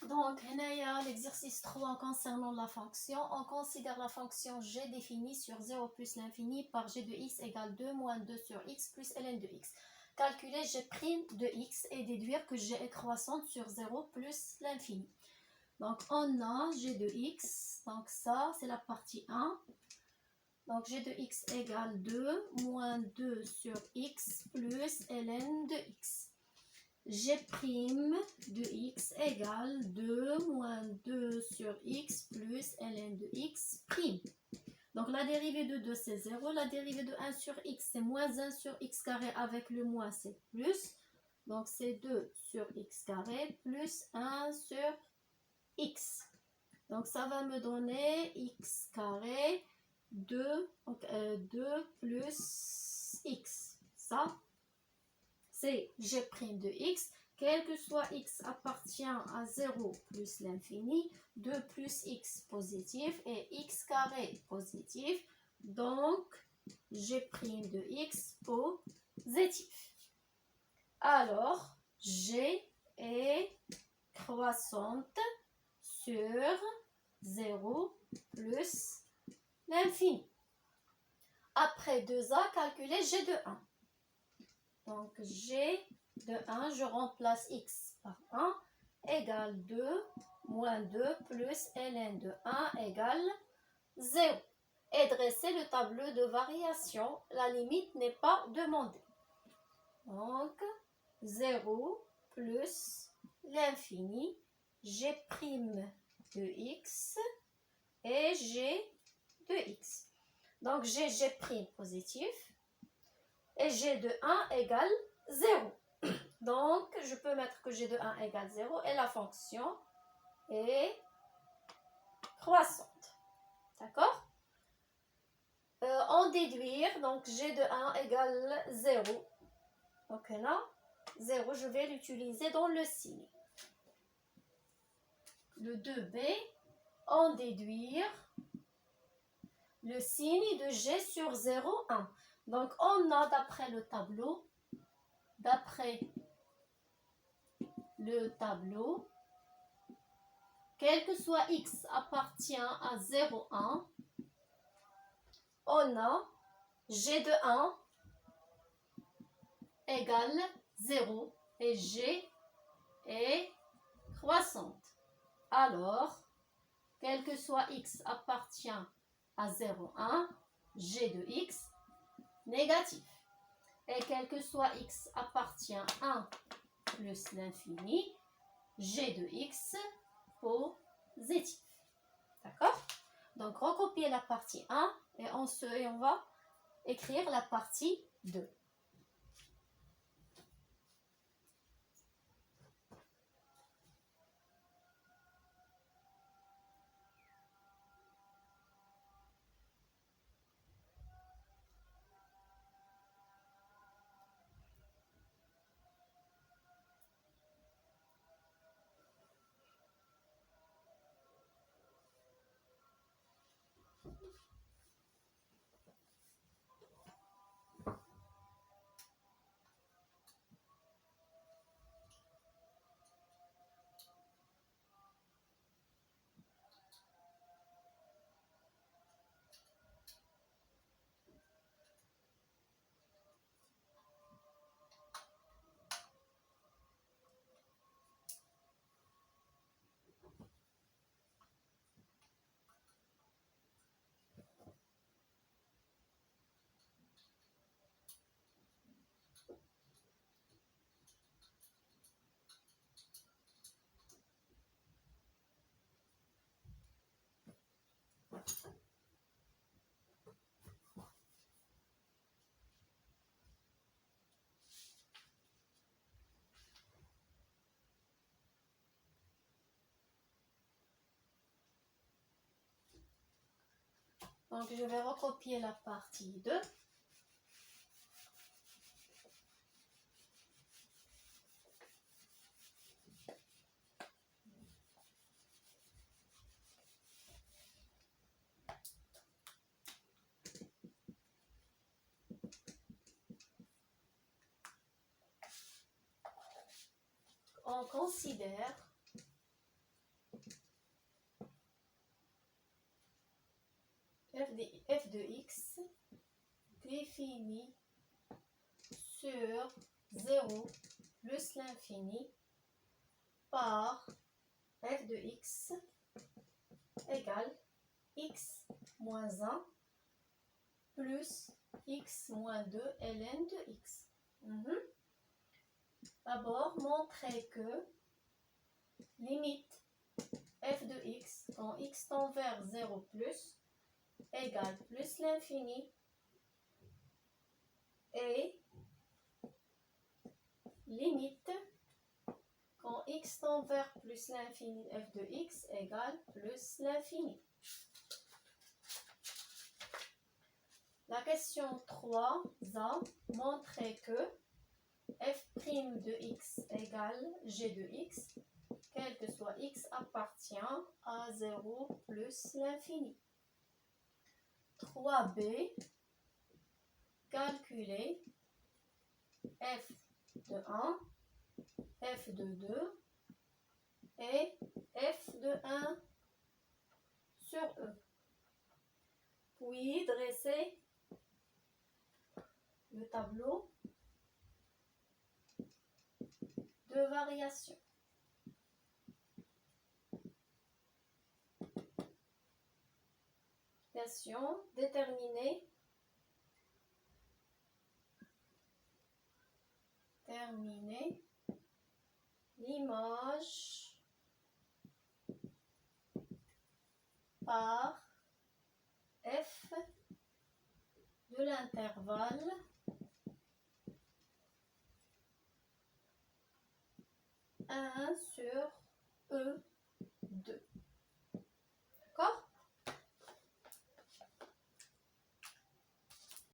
Donc, l'exercice 3 concernant la fonction. On considère la fonction g définie sur 0 plus l'infini par g de x égale 2 moins 2 sur x plus ln de x. Calculer g' de x et déduire que g est croissante sur 0 plus l'infini. Donc, on a g de x. Donc, ça, c'est la partie 1. Donc, g de x égale 2 moins 2 sur x plus ln de x. G' de x égale 2 moins 2 sur x plus ln de x prime. Donc la dérivée de 2 c'est 0, la dérivée de 1 sur x c'est moins 1 sur x carré avec le moins c'est plus. Donc c'est 2 sur x carré plus 1 sur x. Donc ça va me donner x carré 2, donc 2 plus x. Ça c'est g' de x, quel que soit x appartient à 0 plus l'infini, 2 plus x positif et x carré positif, donc g' de x positif. Alors, g est croissante sur 0 plus l'infini. Après 2a, calculer g de 1. Donc, g de 1, je remplace x par 1 égale 2 moins 2 plus ln de 1 égale 0. Et dresser le tableau de variation. La limite n'est pas demandée. Donc, 0 plus l'infini, g' de x et g de x. Donc, j'ai g' positif. Et g de 1 égale 0. Donc, je peux mettre que g de 1 égale 0 et la fonction est croissante. D'accord? En déduire, donc g de 1 égale 0. Donc là, 0, je vais l'utiliser dans le signe. Le 2b, en déduire le signe de g sur 0, 1. Donc, on a d'après le tableau, quel que soit x appartient à 0, 1, on a g de 1 égale 0 et g est croissante. Alors, quel que soit x appartient à 0, 1, g de x négatif. Et quel que soit x appartient à 1 plus l'infini, g de x positif. D'accord? Donc, recopier la partie 1 et on va écrire la partie 2. Donc, je vais recopier la partie 2. On considère définie sur 0 plus l'infini par f de x égale x moins 1 plus x moins 2 ln de x. D'abord, montrer que limite f de x quand x tend vers 0 plus égale plus l'infini et limite quand x tend vers plus l'infini f de x égale plus l'infini. La question 3a montrer que f' de x égale g de x, quel que soit x appartient à 0 plus l'infini. 3b, calculer f de 1, f de 2 et f de 1 sur e. Puis dresser le tableau de variation. Question, déterminer l'image par f de l'intervalle 1 sur e